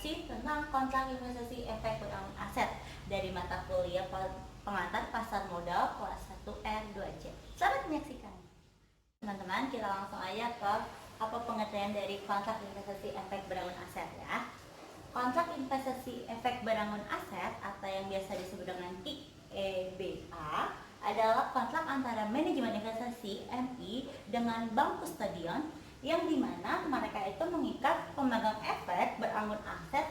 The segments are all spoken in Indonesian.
informasi tentang kontrak investasi efek berbangun aset dari mata kuliah pengantar pasar modal kelas 1R2C. Selamat menyaksikan. Teman-teman, kita langsung aja ke apa pengertian dari kontrak investasi efek berbangun aset ya. Kontrak investasi efek berbangun aset atau yang biasa disebut dengan KIEBA adalah kontrak antara manajemen investasi MI dengan bank kustodian yang dimana mereka itu mengikat pemegang efek beranggun aset.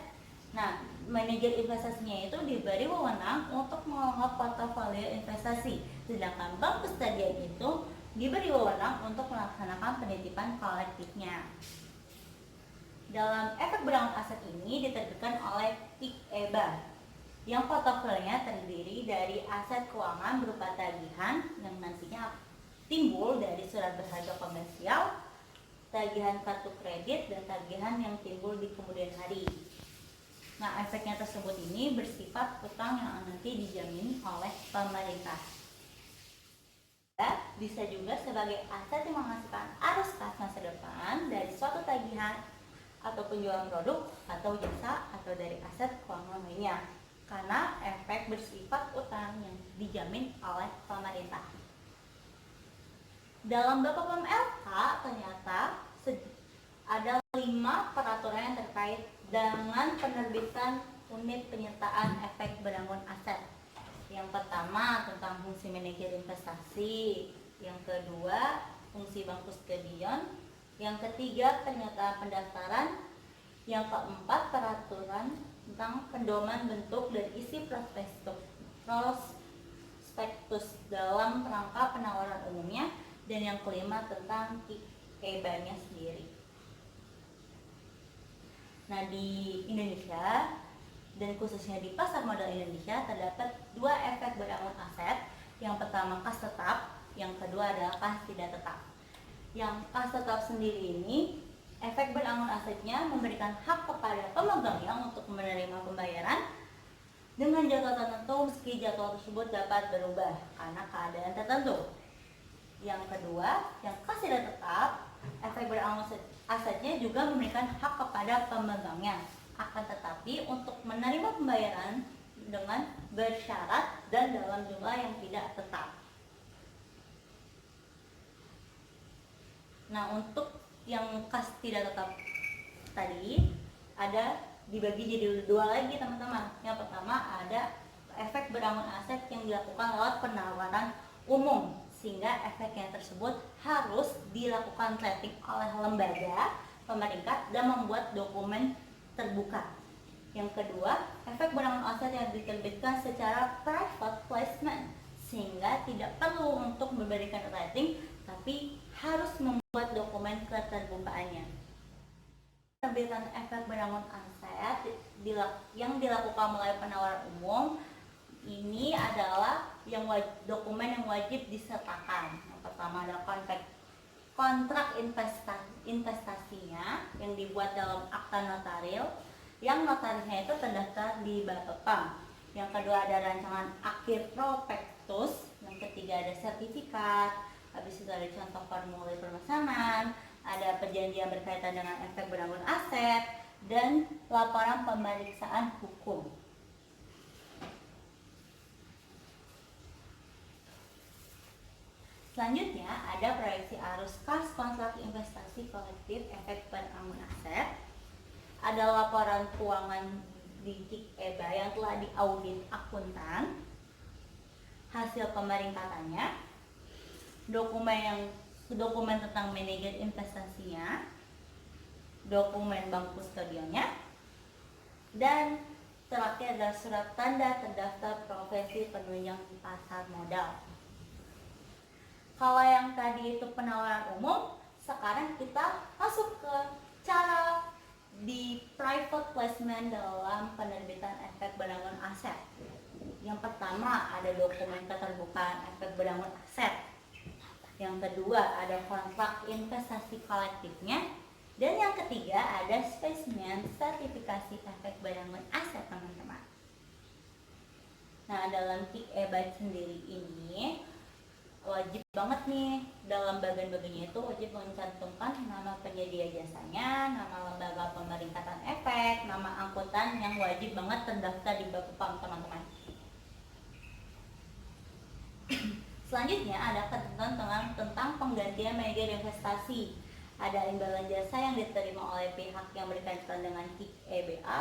Nah, manajer investasinya itu diberi wewenang untuk mengelola portofolio investasi, sedangkan bank kustodian itu diberi wewenang untuk melaksanakan penitipan kolektifnya. Dalam efek beranggun aset ini diterbitkan oleh KIEBA yang portofolionya terdiri dari aset keuangan berupa tagihan yang nantinya timbul dari surat berharga komersial, tagihan kartu kredit, dan tagihan yang timbul di kemudian hari. Nah, efeknya tersebut ini bersifat utang yang nanti dijamin oleh pemerintah. Bisa juga sebagai aset yang menghasilkan arus kas masa depan dari suatu tagihan atau penjualan produk atau jasa atau dari aset keuangan lainnya, karena efek bersifat utang yang dijamin oleh pemerintah. Dalam BPOM LK ternyata ada 5 peraturan yang terkait dengan penerbitan unit penyertaan efek beranggun aset. Yang pertama tentang fungsi manajer investasi, yang kedua fungsi bank kustodian, yang ketiga penyertaan pendaftaran, yang keempat peraturan tentang pedoman bentuk dan isi prospektus dalam rangka penawaran umumnya, dan yang kelima tentang KIEBA-nya sendiri. Nah, di Indonesia dan khususnya di pasar modal Indonesia terdapat 2 efek beranggun aset. Yang pertama kas tetap, yang kedua adalah kas tidak tetap. Yang kas tetap sendiri ini efek beranggun asetnya memberikan hak kepada pemegangnya untuk menerima pembayaran dengan jadwal tertentu meski jadwal tersebut dapat berubah karena keadaan tertentu. Yang kedua, yang kas tidak tetap, efek beranggun asetnya juga memberikan hak kepada pemegangnya, akan tetapi untuk menerima pembayaran dengan bersyarat dan dalam jumlah yang tidak tetap. Nah, untuk yang kas tidak tetap tadi ada dibagi jadi 2 lagi teman-teman. Yang pertama ada efek beranggun aset yang dilakukan lewat penawaran umum, sehingga efek yang tersebut harus dilakukan rating oleh lembaga pemerintah dan membuat dokumen terbuka. Yang kedua, efek beranggun aset yang diterbitkan secara private placement, sehingga tidak perlu untuk memberikan rating tapi harus membuat dokumen keterbukaannya. Penerbitan efek beranggun aset yang dilakukan melalui penawaran umum ini adalah dokumen yang wajib disertakan. Yang pertama ada kontrak investasinya yang dibuat dalam akta notaril yang notarisnya itu terdaftar di Bapepam. Yang kedua ada rancangan akhir prospektus. Yang ketiga ada sertifikat. Habis itu ada contoh formulir pemesanan, ada perjanjian berkaitan dengan efek beranggun aset, dan laporan pemeriksaan hukum. Selanjutnya ada proyeksi arus kas kontrak investasi kolektif efek beranggun aset. Ada laporan keuangan di KIEBA yang telah diaudit akuntan, hasil pemeringkatannya, dokumen tentang manajer investasinya, dokumen bank kustodiannya, dan terakhir adalah surat tanda terdaftar profesi penunjang pasar modal. Kalau yang tadi itu penawaran umum, sekarang kita masuk ke cara di private placement dalam penerbitan efek beranggun aset. Yang pertama ada dokumen keterbukaan efek beranggun aset. Yang kedua ada kontrak investasi kolektifnya, dan yang ketiga ada spesimen sertifikasi efek beranggun aset teman-teman. Nah, dalam KIEBA sendiri ini wajib banget nih dalam bagian-bagiannya itu wajib mencantumkan nama penyedia jasanya, nama lembaga pemeringkatan efek, nama angkutan yang wajib banget terdaftar di Bapepam teman-teman. Selanjutnya ada ketentuan tentang penggantian manajer investasi. Ada imbalan jasa yang diterima oleh pihak yang berkaitan dengan KIK EBA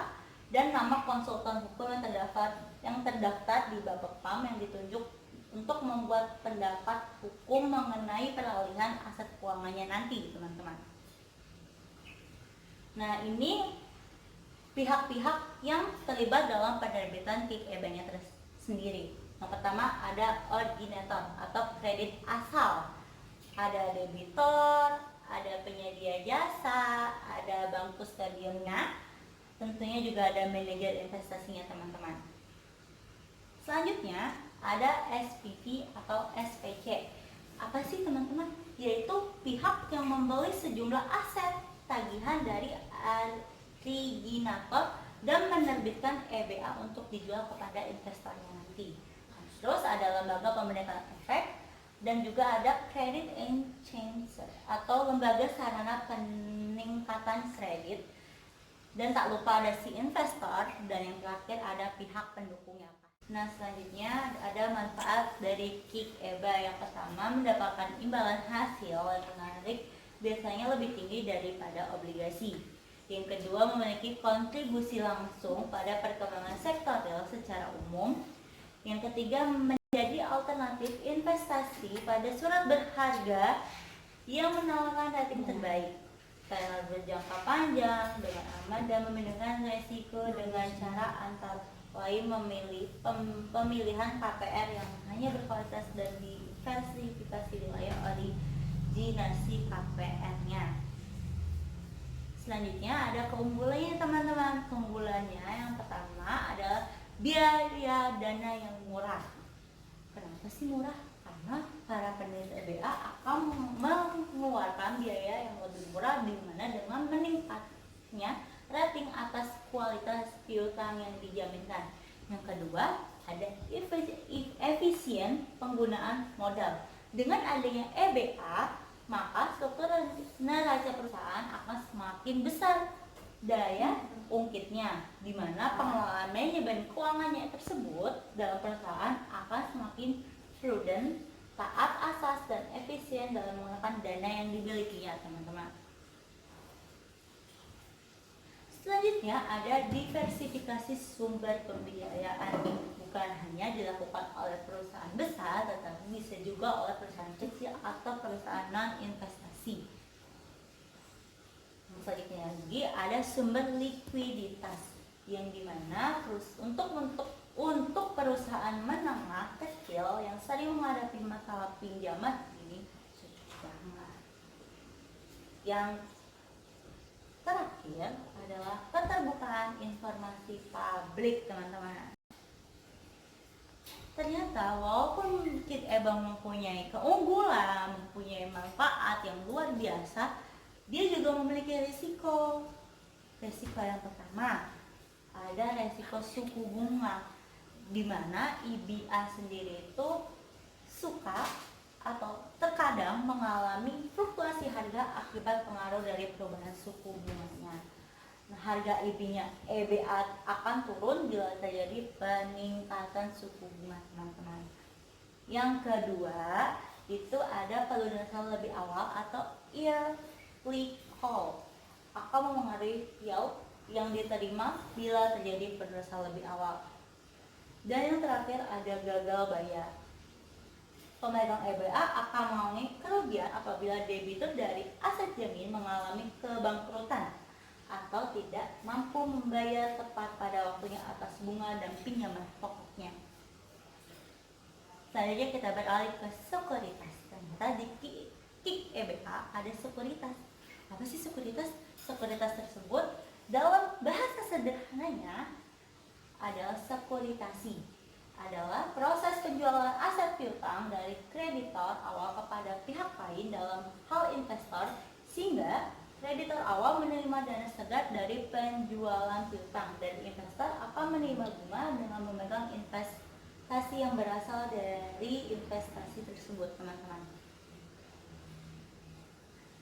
dan nama konsultan hukum yang terdaftar di Bapepam yang ditunjuk untuk membuat pendapat hukum mengenai peralihan aset keuangannya nanti, teman-teman. Nah, ini pihak-pihak yang terlibat dalam penerbitan KIK EBA-nya sendiri. Yang pertama ada originator atau kredit asal, ada debitor, ada penyedia jasa, ada bank kustodiumnya, tentunya juga ada manajer investasinya, teman-teman. Selanjutnya ada SPV atau SPC. Apa sih, teman-teman? Yaitu pihak yang membeli sejumlah aset tagihan dari originator dan menerbitkan EBA untuk dijual kepada investornya nanti. Terus ada lembaga pemeringkatan efek dan juga ada credit enhancer atau lembaga sarana peningkatan kredit. Dan tak lupa ada si investor, dan yang terakhir ada pihak pendukungnya. Nah, selanjutnya ada manfaat dari KIK EBA. Yang pertama, mendapatkan imbalan hasil yang menarik biasanya lebih tinggi daripada obligasi. Yang kedua, memiliki kontribusi langsung pada perkembangan sektor real secara umum. Yang ketiga, menjadi alternatif investasi pada surat berharga yang menawarkan rating terbaik karena berjangka panjang dengan aman dan memindahkan resiko dengan cara antara lain memilih pemilihan KPR yang hanya berkualitas dan diversifikasi wilayah originasi KPR-nya. Selanjutnya ada keunggulannya, teman-teman. Keunggulannya yang pertama adalah biaya dana yang murah. Kenapa sih murah? Karena para penerbit EBA akan mengeluarkan biaya yang lebih murah dengan meningkatnya rating atas kualitas piutang yang dijaminkan. Yang kedua, ada efisien penggunaan modal. Dengan adanya EBA, maka struktur neraca perusahaan akan semakin besar daya ungkitnya, di mana pengelolaan manajemen keuangannya tersebut dalam perusahaan akan semakin prudent, taat asas, dan efisien dalam menggunakan dana yang dimilikinya, teman-teman. Selanjutnya ada diversifikasi sumber pembiayaan. Bukan hanya dilakukan oleh perusahaan besar, tetapi bisa juga oleh perusahaan kecil atau perusahaan non-investasi. Selanjutnya lagi ada sumber likuiditas, yang dimana untuk perusahaan menengah kecil yang sering menghadapi masalah pinjaman ini susah banget. Yang terakhir adalah keterbukaan informasi publik, teman-teman. Ternyata walaupun KIK EBA mempunyai keunggulan, mempunyai manfaat yang luar biasa, dia juga memiliki risiko. Risiko yang pertama ada risiko suku bunga, di mana IBA sendiri itu suka atau terkadang mengalami fluktuasi harga akibat pengaruh dari perubahan suku bunganya. Nah, harga EBA akan turun bila terjadi peningkatan suku bunga, teman-teman. Yang kedua, itu ada pelunasan lebih awal atau early call akan memengaruhi yield yang diterima bila terjadi pelunasan lebih awal. Dan yang terakhir ada gagal bayar. Pemegang EBA akan mengalami kerugian apabila debitur dari aset jamin mengalami kebangkrutan atau tidak mampu membayar tepat pada waktunya atas bunga dan pinjaman pokoknya. Selanjutnya kita beralih ke sekuritas. Ternyata di KIK EBA ada sekuritas. Apa sih sekuritas? Sekuritas tersebut dalam bahasa sederhananya adalah sekuritasi. Adalah proses penjualan aset piutang dari kreditor awal kepada pihak lain dalam hal investor, sehingga kreditor awal menerima dana segar dari penjualan piutang dan investor akan menerima bunga dengan memegang investasi yang berasal dari dari investasi tersebut, teman-teman.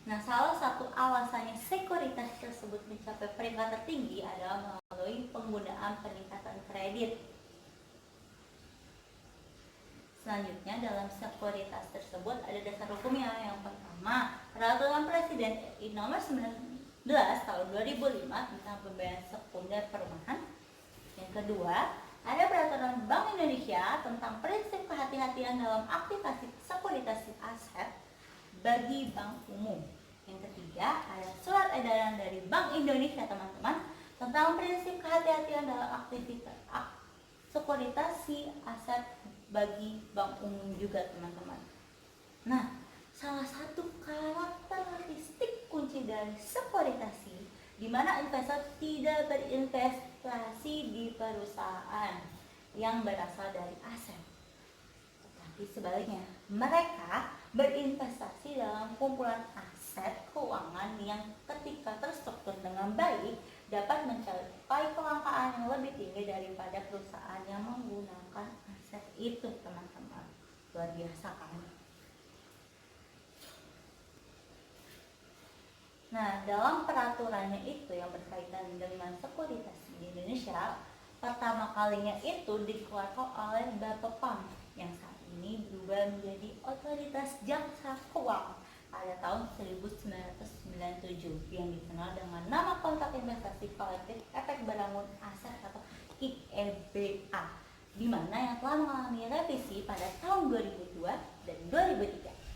Nah, salah satu alasannya sekuritas tersebut mencapai peringkat tertinggi adalah melalui penggunaan peningkatan kredit. Selanjutnya, dalam sekuritas tersebut ada dasar hukumnya. Yang pertama, Peraturan Presiden RI Nomor 19 Tahun 2005 tentang pembiayaan sekunder perumahan. Yang kedua, ada Peraturan Bank Indonesia tentang prinsip kehati-hatian dalam aplikasi sekuritisasi aset bagi bank umum. Yang ketiga, ada surat edaran dari Bank Indonesia, teman-teman, tentang prinsip kehati-hatian dalam aktivitas sekuritisasi aset bagi bank umum juga, teman-teman. Nah, salah satu karakteristik kunci dari sekuritisasi di mana investor tidak berinvestasi di perusahaan yang berasal dari aset, tetapi sebaliknya, mereka berinvestasi dalam kumpulan aset keuangan yang ketika terstruktur dengan baik dapat mencapai kelangkaan yang lebih tinggi daripada perusahaan yang menggunakan aset itu, teman-teman. Luar biasa kan? Nah, dalam peraturannya itu yang berkaitan dengan sekuritisasi di Indonesia, pertama kalinya itu dikeluarkan oleh Bapepam yang saat ini berubah menjadi Otoritas Jasa Keuangan pada tahun 1997 yang dikenal dengan nama Kontrak Investasi Kolektif Efek Bangun Aset atau KIK-EBA, di mana yang telah mengalami revisi pada tahun 2002 dan 2003.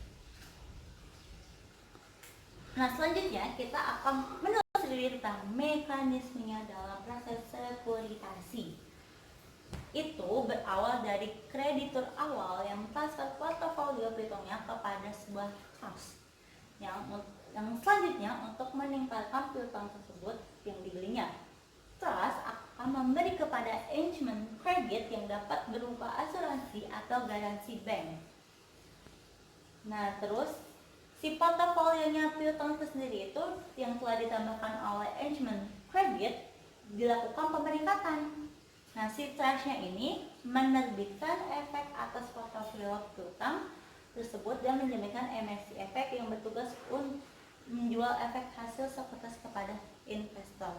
Nah, selanjutnya kita akan menelusuri tentang mekanismenya dalam proses sekuritasi. Itu berawal dari kreditur awal yang transfer portofolio piutangnya kepada sebuah trust yang selanjutnya untuk meningkatkan piutang tersebut yang dibelinya. Trust akan memberi kepada arrangement kredit yang dapat berupa asuransi atau garansi bank. Nah, terus si portofolionya piutang sendiri itu yang telah ditambahkan oleh arrangement kredit dilakukan pemeringkatan. Nah, si trustnya ini menerbitkan efek atas portofolio piutang tersebut dan menjaminkan emisi efek yang bertugas untuk menjual efek hasil sekuritas kepada investor.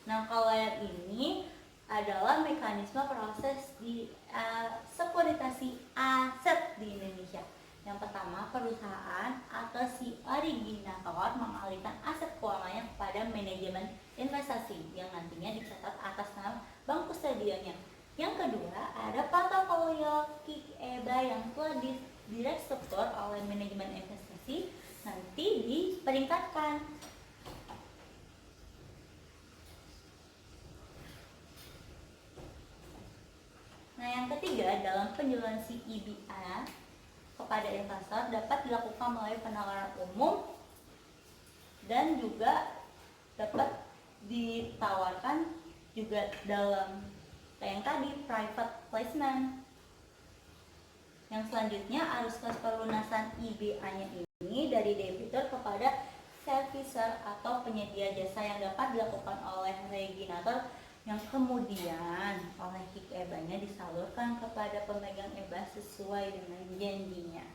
Nah, kalau yang ini adalah mekanisme proses di sekuritasi aset di Indonesia. Yang pertama, perusahaan atau si originator mengalihkan aset keuangannya kepada manajemen investasi yang nantinya dicatat atas nama bank kustodiannya. Yang kedua, ada portofolio KIK-EBA yang telah direstruktur oleh manajemen investasi nanti diperingkatkan. Nah, yang ketiga, dalam penjualan si IBA kepada investor dapat dilakukan melalui penawaran umum dan juga dapat ditawarkan juga dalam yang tadi private placement. Yang selanjutnya, arus kas pelunasan IBA-nya ini dari debitur kepada servicer atau penyedia jasa yang dapat dilakukan oleh originator yang kemudian oleh KIK-EBA-nya disalurkan kepada pemegang EBA sesuai dengan janjinya.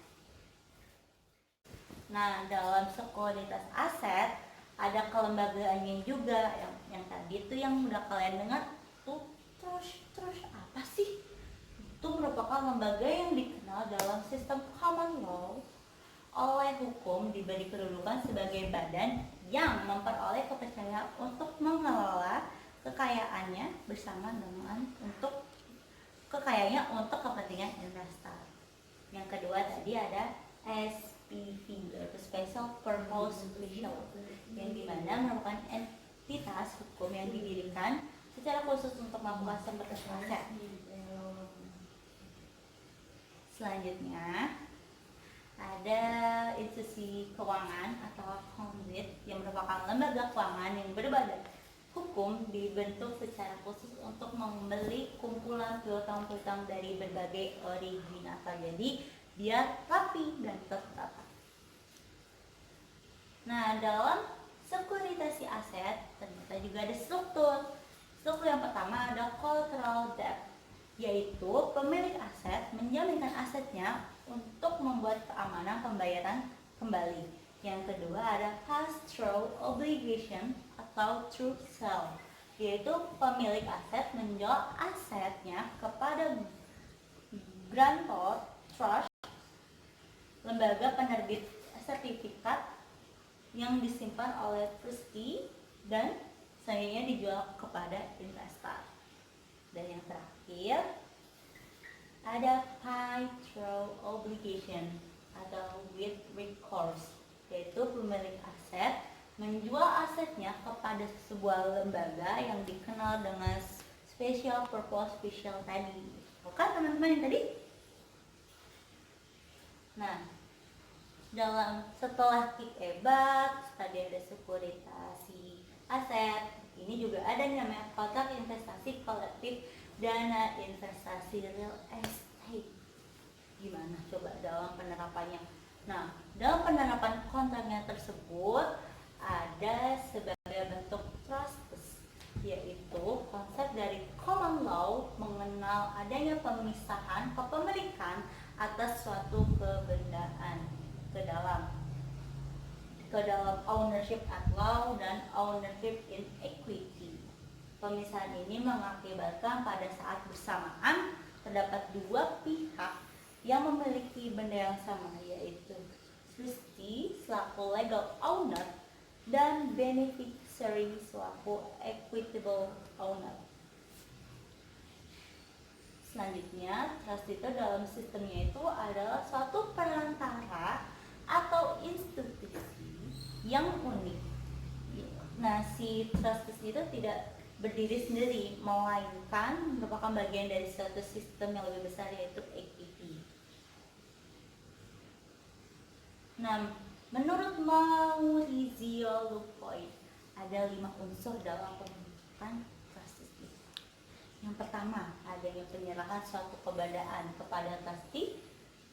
Nah, dalam sekuritas aset ada kelembagaannya juga yang tadi itu yang udah kalian dengar tuh. Terus apa sih? Itu merupakan lembaga yang dikenal dalam sistem common law oleh hukum diberi kedudukan sebagai badan yang memperoleh kepercayaan untuk mengelola kekayaannya bersama dengan untuk kekayaannya untuk kepentingan investor. Yang kedua tadi ada SPV yaitu Special Purpose Vehicle yang dimana merupakan entitas hukum yang didirikan secara khusus untuk melakukan sekuritas aset. Selanjutnya ada institusi keuangan atau conduit yang merupakan lembaga keuangan yang berbadan hukum dibentuk secara khusus untuk membeli kumpulan piutang-piutang dari berbagai originator. Jadi biar rapi dan tertata. Nah, dalam sekuritasi aset ternyata juga ada struktur. Struktur yang pertama ada collateral debt. yaitu pemilik aset menjaminkan asetnya untuk membuat keamanan pembayaran kembali. Yang kedua ada pass-through obligation atau true sale, yaitu pemilik aset menjual asetnya kepada grantor, trust, lembaga penerbit sertifikat yang disimpan oleh trustee dan selanjutnya dijual kepada investor. Dan yang terakhir ada pay-through obligation atau with recourse, yaitu pemilik aset menjual asetnya kepada sebuah lembaga yang dikenal dengan special purpose special tadi. Oke teman-teman yang tadi? Nah, setelah kick-e-back, tadi ada sekuritasi aset, ini juga ada yang namanya kontrak investasi kolektif dana investasi real estate. Gimana coba dalam penerapannya? Nah, dalam penerapan kontraknya tersebut ada sebagai bentuk trust, yaitu konsep dari common law mengenal adanya pemisahan kepemilikan atas suatu kebendaan ke dalam ownership at law dan ownership in equity. Pemisahan ini mengakibatkan pada saat bersamaan terdapat dua pihak yang memiliki benda yang sama, yaitu trustee selaku legal owner dan beneficiary selaku equitable owner. Selanjutnya, trust itu dalam sistemnya itu adalah suatu perantara atau institusi yang unik. Nah, si trust itu tidak berdiri sendiri, melainkan merupakan bagian dari suatu sistem yang lebih besar, yaitu equity. Nah, menurut Maurizio Lupoy, ada 5 unsur dalam pembentukan trust itu. Yang pertama, adanya penyerahan suatu kebendaan kepada trustee,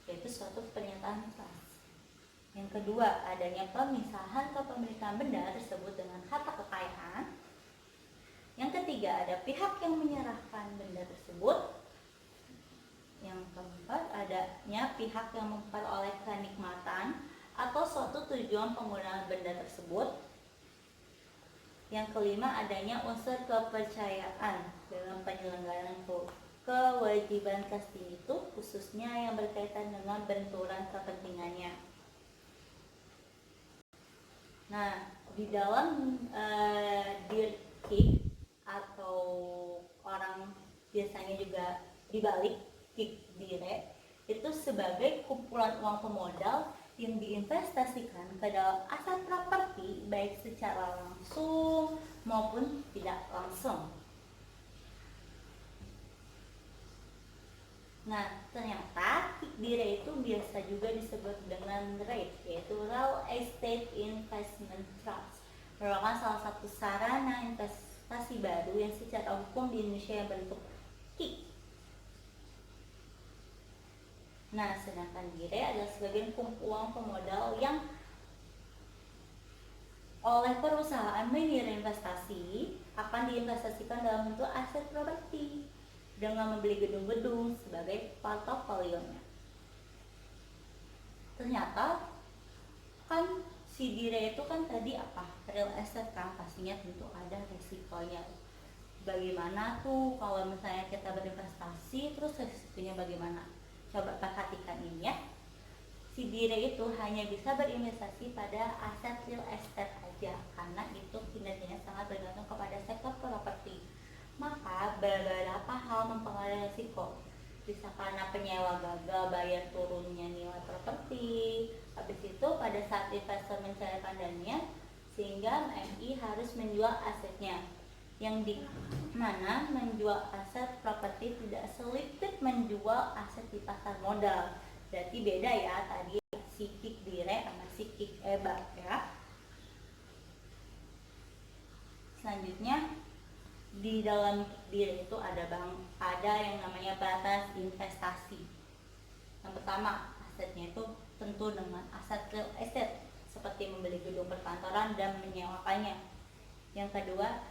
yaitu suatu pernyataan trust. Yang kedua, adanya pemisahan kepemilikan benda tersebut dengan harta kekayaan. Yang ketiga, ada pihak yang menyerahkan benda tersebut. Yang keempat, adanya pihak yang memperoleh kenikmatan atau suatu tujuan penggunaan benda tersebut. Yang kelima, adanya unsur kepercayaan dalam penyelenggaraan kewajiban trustee itu, khususnya yang berkaitan dengan benturan kepentingannya. Nah, di dalam kick atau orang biasanya juga dibalik kick dire itu sebagai kumpulan uang pemodal yang diinvestasikan ke dalam aset properti baik secara langsung maupun tidak langsung. Nah, ternyata kick dire itu biasa juga disebut dengan REIT, yaitu Real Estate Investment Trust, merupakan salah satu sarana investasi baru yang secara hukum di Indonesia yang bentuk kick. Nah, sedangkan dire adalah sebagian uang pemodal yang oleh perusahaan media investasi akan diinvestasikan dalam bentuk aset properti dengan membeli gedung-gedung sebagai portofolionya. Ternyata kan si dire itu kan tadi apa? Real estate kan, pastinya tentu ada resikonya. Bagaimana tuh kalau misalnya kita berinvestasi terus resikonya bagaimana? Coba perhatikan ini ya. Si dire itu hanya bisa berinvestasi pada aset real estate aja karena itu kinerjanya sangat bergantung kepada sektor properti. Maka beberapa hal mempengaruhi risiko, bisa karena penyewa gagal bayar turunnya nilai properti. Habis itu pada saat investor mencairkan dananya, sehingga MI harus menjual asetnya, yang di mana menjual aset properti tidak selipit menjual aset di pasar modal. Berarti beda ya tadi si kick dire sama si kick-e-back ya. Selanjutnya di dalam kick dire itu ada yang namanya batas investasi. Yang pertama, asetnya itu tentu dengan aset real estate seperti membeli gedung perkantoran dan menyewakannya. Yang kedua,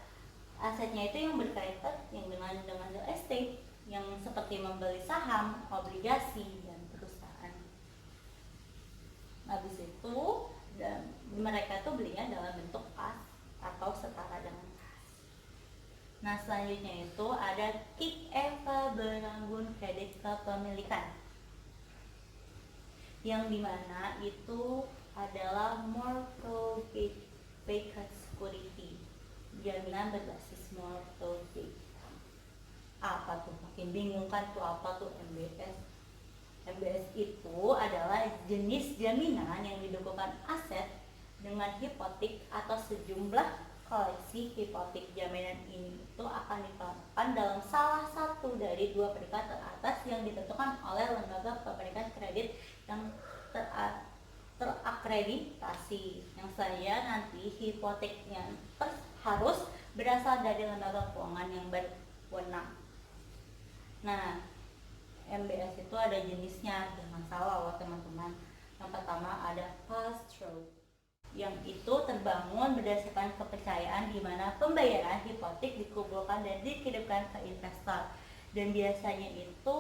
asetnya itu yang berkaitan dengan real estate yang seperti membeli saham, obligasi, dan perusahaan. Habis itu dan mereka tuh belinya dalam bentuk kas atau setara dengan kas. Nah, selanjutnya itu ada kick Eva Beranggun kredit kepemilikan, yang dimana itu adalah mortgage backed security, jaminan berbasis mortgage. Apa tuh? Makin bingung kan tuh apa tuh MBS? MBS itu adalah jenis jaminan yang didukungkan aset dengan hipotek atau sejumlah koleksi hipotek. Jaminan ini itu akan diterapkan dalam salah satu dari dua peringkat teratas yang ditentukan oleh lembaga pemberian kredit yang terakreditasi. Yang saya nanti hipoteknya harus berasal dari lembaga keuangan yang berwenang. Nah, MBS itu ada jenisnya, jangan salah loh teman-teman. Yang pertama ada pass-through, yang itu terbangun berdasarkan kepercayaan di mana pembayaran hipotek dikumpulkan dan dikirimkan ke investor. Dan biasanya itu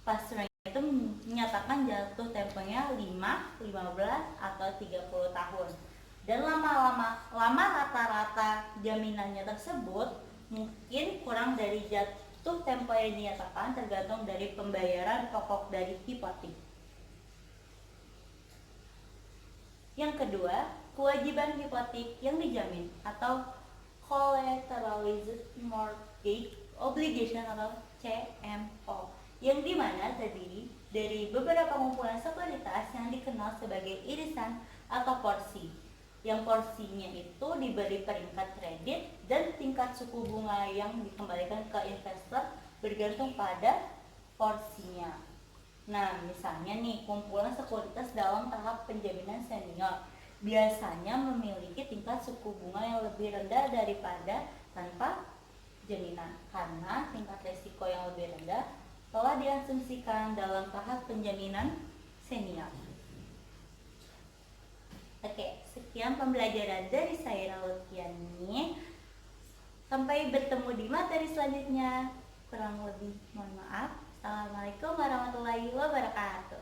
pass-through itu menyatakan jatuh temponya 5, 15, atau 30 tahun. Dan lama rata-rata jaminannya tersebut mungkin kurang dari jatuh tempo yang dinyatakan, tergantung dari pembayaran pokok dari hipotek. Yang kedua, kewajiban hipotek yang dijamin atau collateralized mortgage obligation atau CMO, yang dimana terdiri dari beberapa kumpulan sekuritas yang dikenal sebagai irisan atau porsi, yang porsinya itu diberi peringkat kredit dan tingkat suku bunga yang dikembalikan ke investor bergantung pada porsinya. Nah, misalnya nih, kumpulan sekuritas dalam tahap penjaminan senior biasanya memiliki tingkat suku bunga yang lebih rendah daripada tanpa jaminan, karena tingkat risiko yang lebih rendah telah diasumsikan dalam tahap penjaminan senior. Oke, sekian pembelajaran dari saya Lutfiani. Sampai bertemu di materi selanjutnya. Kurang lebih mohon maaf. Assalamualaikum warahmatullahi wabarakatuh.